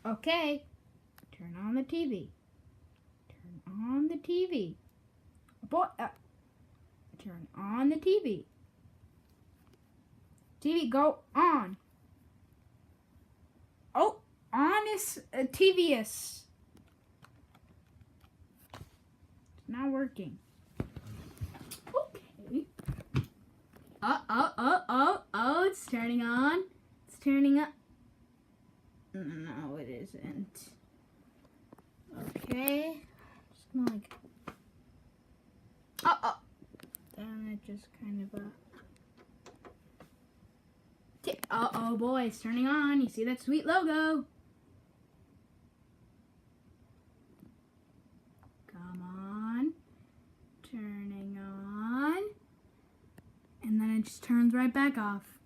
Okay. Turn on the TV. Turn on the TV. Boy, turn on the TV. TV, go on. Oh, on is TVS. It's not working. Okay. Oh, it's turning on. It's turning up. No, it isn't. Okay. Just gonna like. Then it just kind of oh boy, it's turning on. You see that sweet logo? Come on. Turning on. And then it just turns right back off.